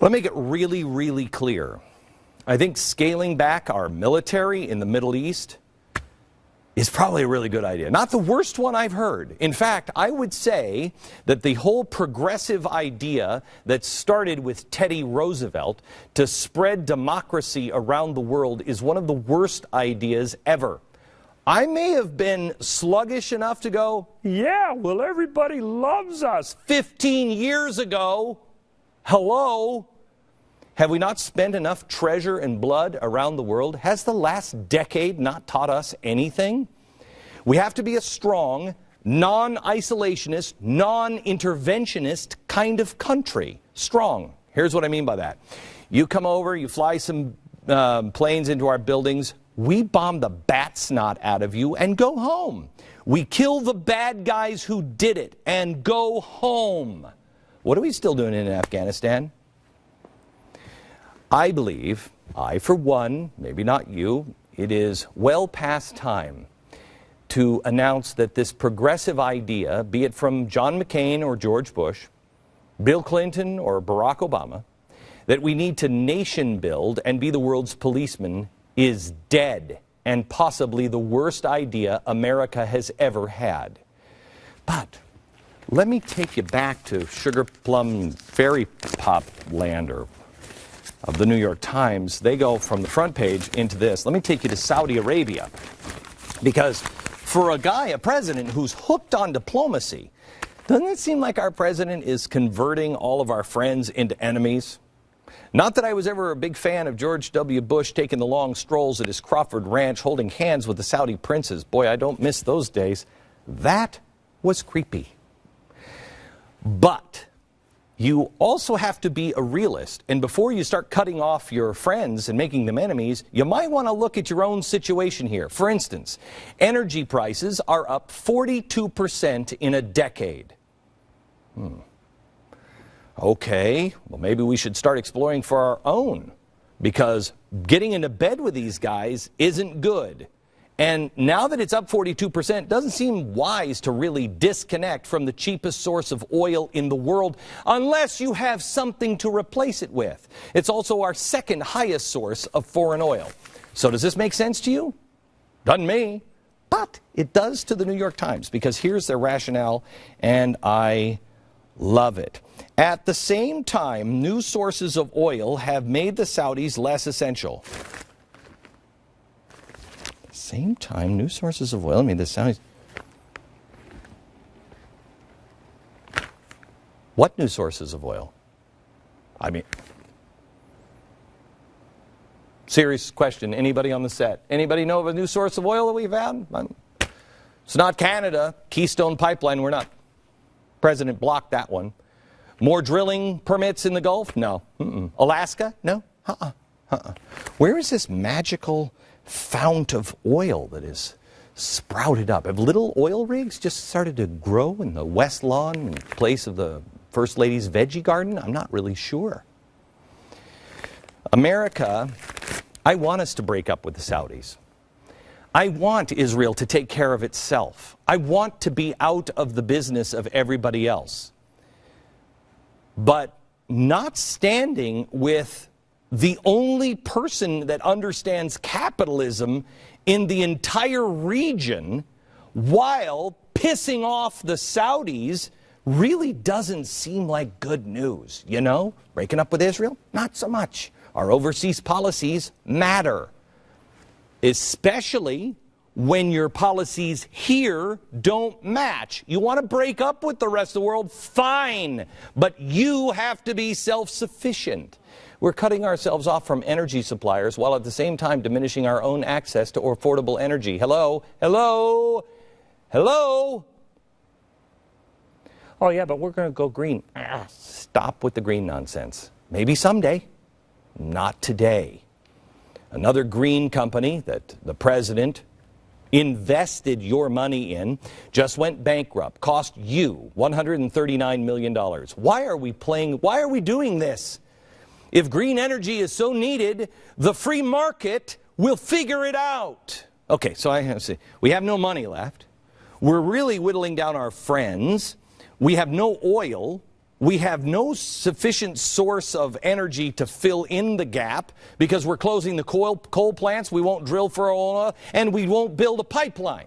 Let me make it really, really clear. I think scaling back our military in the Middle East is probably a really good idea. Not the worst one I've heard. In fact, I would say that the whole progressive idea that started with Teddy Roosevelt to spread democracy around the world is one of the worst ideas ever. I may have been sluggish enough to go, yeah, well, everybody loves us 15 years ago. Hello? Have we not spent enough treasure and blood around the world? Has the last decade not taught us anything? We have to be a strong, non-isolationist, non-interventionist kind of country. Strong. Here's what I mean by that. You come over, you fly some planes into our buildings, we bomb the bat snot out of you and go home. We kill the bad guys who did it and go home. What are we still doing in Afghanistan? I believe, I for one, maybe not you, it is well past time to announce that this progressive idea, be it from John McCain or George Bush, Bill Clinton or Barack Obama, that we need to nation build and be the world's policeman is dead and possibly the worst idea America has ever had. But let me take you back to Sugar Plum Fairy Pop land of the New York Times. They go from the front page into this. Let me take you to Saudi Arabia. Because for a president who's hooked on diplomacy, doesn't it seem like our president is converting all of our friends into enemies? Not that I was ever a big fan of George W. Bush taking the long strolls at his Crawford Ranch holding hands with the Saudi princes. Boy, I don't miss those days. That was creepy. But you also have to be a realist, and before you start cutting off your friends and making them enemies, you might want to look at your own situation here. For instance, energy prices are up 42% in a decade. Okay, well maybe we should start exploring for our own, because getting into bed with these guys isn't good. And now that it's up 42%, it doesn't seem wise to really disconnect from the cheapest source of oil in the world unless you have something to replace it with. It's also our second highest source of foreign oil. So does this make sense to you? Doesn't me. But it does to the New York Times, because here's their rationale, and I love it. At the same time, new sources of oil have made the Saudis less essential. Same time, new sources of oil. I mean, the Saudis. What new sources of oil? I mean, serious question. Anybody on the set? Anybody know of a new source of oil that we've had? It's not Canada. Keystone Pipeline, we're not. President blocked that one. More drilling permits in the Gulf? No. Alaska? No. Where is this magical fount of oil that is sprouted up? Have little oil rigs just started to grow in the West Lawn in place of the First Lady's veggie garden? I'm not really sure. America, I want us to break up with the Saudis. I want Israel to take care of itself. I want to be out of the business of everybody else. But not standing with the only person that understands capitalism in the entire region while pissing off the Saudis really doesn't seem like good news. You know, breaking up with Israel, not so much. Our overseas policies matter, especially when your policies here don't match. You want to break up with the rest of the world? Fine, but you have to be self-sufficient. We're cutting ourselves off from energy suppliers while at the same time diminishing our own access to affordable energy. Hello? Hello? Hello? Oh yeah, but we're going to go green. Stop with the green nonsense. Maybe someday. Not today. Another green company that the president invested your money in just went bankrupt, cost you $139 million. Why are we doing this? If green energy is so needed, the free market will figure it out. Okay, so I have to say, we have no money left. We're really whittling down our friends. We have no oil. We have no sufficient source of energy to fill in the gap because we're closing the coal plants, we won't drill for oil, and we won't build a pipeline.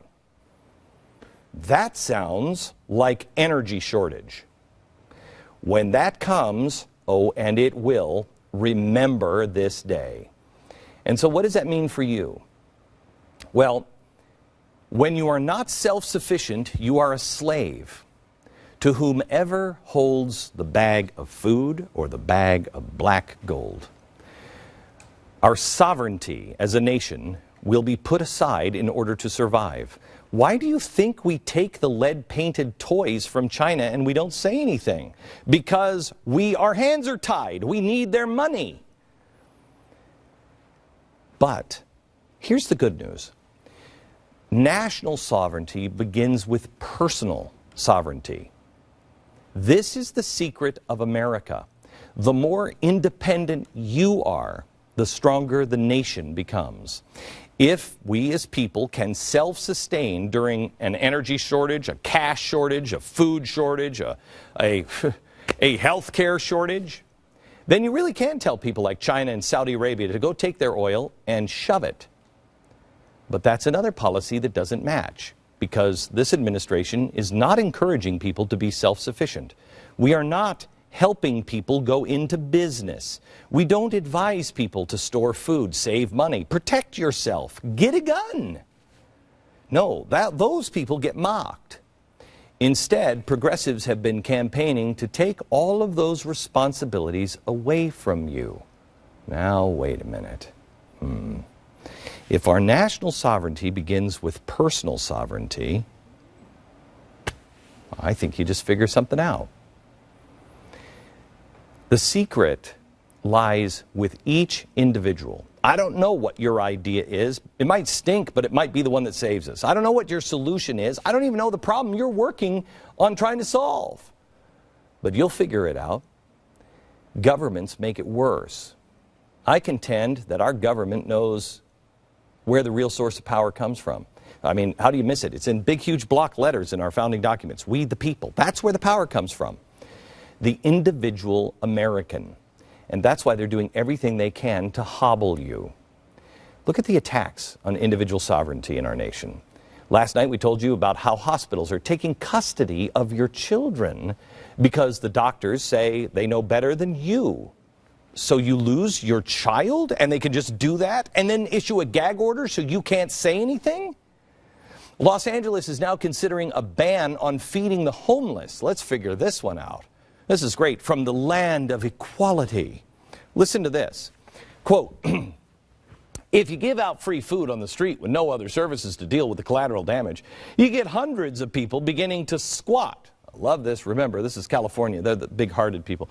That sounds like energy shortage. When that comes, oh, and it will, remember this day. And so what does that mean for you? Well, when you are not self-sufficient, you are a slave to whomever holds the bag of food or the bag of black gold. Our sovereignty as a nation will be put aside in order to survive. Why do you think we take the lead-painted toys from China and we don't say anything? Because our hands are tied. We need their money. But here's the good news. National sovereignty begins with personal sovereignty. This is the secret of America. The more independent you are, the stronger the nation becomes. If we as people can self-sustain during an energy shortage, a cash shortage, a food shortage, a health care shortage, then you really can tell people like China and Saudi Arabia to go take their oil and shove it. But that's another policy that doesn't match, because this administration is not encouraging people to be self-sufficient. We are not helping people go into business. We don't advise people to store food, save money, protect yourself, get a gun. No, those people get mocked. Instead, progressives have been campaigning to take all of those responsibilities away from you. Now, wait a minute. If our national sovereignty begins with personal sovereignty, I think you just figure something out. The secret lies with each individual. I don't know what your idea is. It might stink, but it might be the one that saves us. I don't know what your solution is. I don't even know the problem you're working on trying to solve. But you'll figure it out. Governments make it worse. I contend that our government knows where the real source of power comes from. I mean, how do you miss it? It's in big, huge block letters in our founding documents. We the people. That's where the power comes from. The individual American. And that's why they're doing everything they can to hobble you. Look at the attacks on individual sovereignty in our nation. Last night we told you about how hospitals are taking custody of your children because the doctors say they know better than you. So you lose your child and they can just do that and then issue a gag order so you can't say anything? Los Angeles is now considering a ban on feeding the homeless. Let's figure this one out. This is great. From the land of equality. Listen to this. Quote, if you give out free food on the street with no other services to deal with the collateral damage, you get hundreds of people beginning to squat. I love this. Remember, this is California. They're the big-hearted people.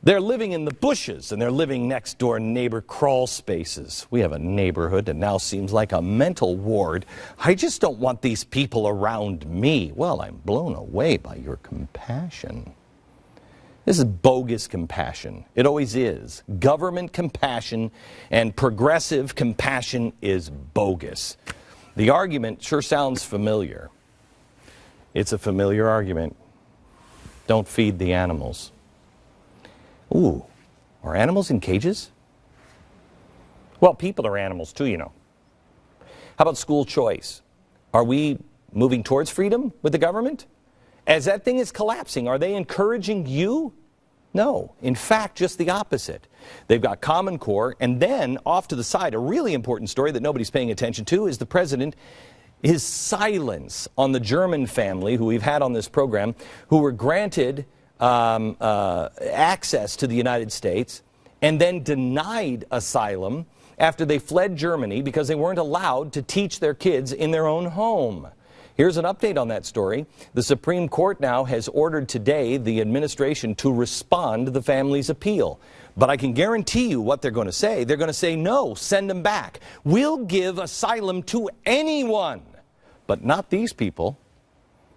They're living in the bushes, and they're living next door neighbor crawl spaces. We have a neighborhood that now seems like a mental ward. I just don't want these people around me. Well, I'm blown away by your compassion. This is bogus compassion. It always is. Government compassion and progressive compassion is bogus. The argument sure sounds familiar. It's a familiar argument. Don't feed the animals. Ooh, are animals in cages? Well, people are animals too, you know. How about school choice? Are we moving towards freedom with the government? As that thing is collapsing, are they encouraging you? No. In fact, just the opposite. They've got Common Core, and then off to the side, a really important story that nobody's paying attention to is the president, his silence on the German family who we've had on this program, who were granted access to the United States and then denied asylum after they fled Germany because they weren't allowed to teach their kids in their own home. Here's an update on that story. The Supreme Court now has ordered today the administration to respond to the family's appeal. But I can guarantee you what they're going to say. They're going to say, no, send them back. We'll give asylum to anyone, but not these people.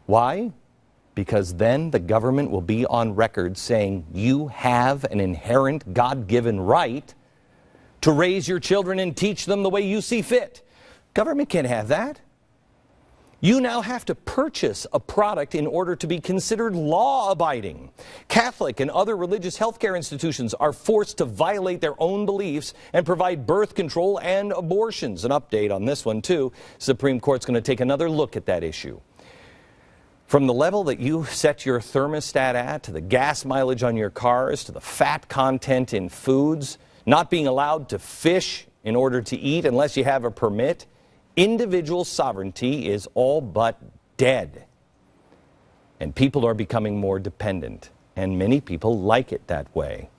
Why? Because then the government will be on record saying you have an inherent God-given right to raise your children and teach them the way you see fit. Government can't have that. You now have to purchase a product in order to be considered law-abiding. Catholic and other religious healthcare institutions are forced to violate their own beliefs and provide birth control and abortions. An update on this one, too. Supreme Court's going to take another look at that issue. From the level that you set your thermostat at, to the gas mileage on your cars, to the fat content in foods, not being allowed to fish in order to eat unless you have a permit, individual sovereignty is all but dead. And people are becoming more dependent, and many people like it that way.